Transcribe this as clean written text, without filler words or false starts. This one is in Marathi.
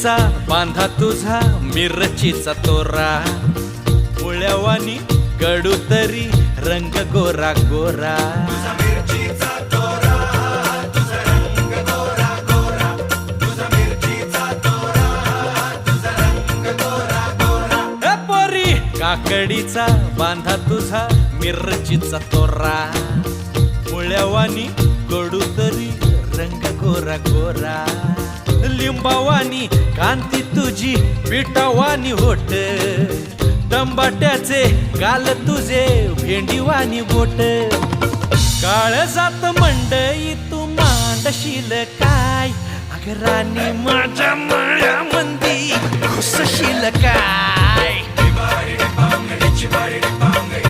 काकडीचा बांधा तुझा मिरचीचा तोरा मुळ्यावानी कडू तरी रंग गोरा गोरा पोरी काकडीचा बांधा तुझा मिरचीचा तोरा मुळ्यावानी कडू तरी रंग गोरा गोरा लिंबावानी कांती तुझी विटावानी होट टंबाट्याचे गाल तुझे भेंडीवानी बोट काळजात मंडई तू मांडशील काय अगरानी माझ्या माळ्यामंदी घुसशील काय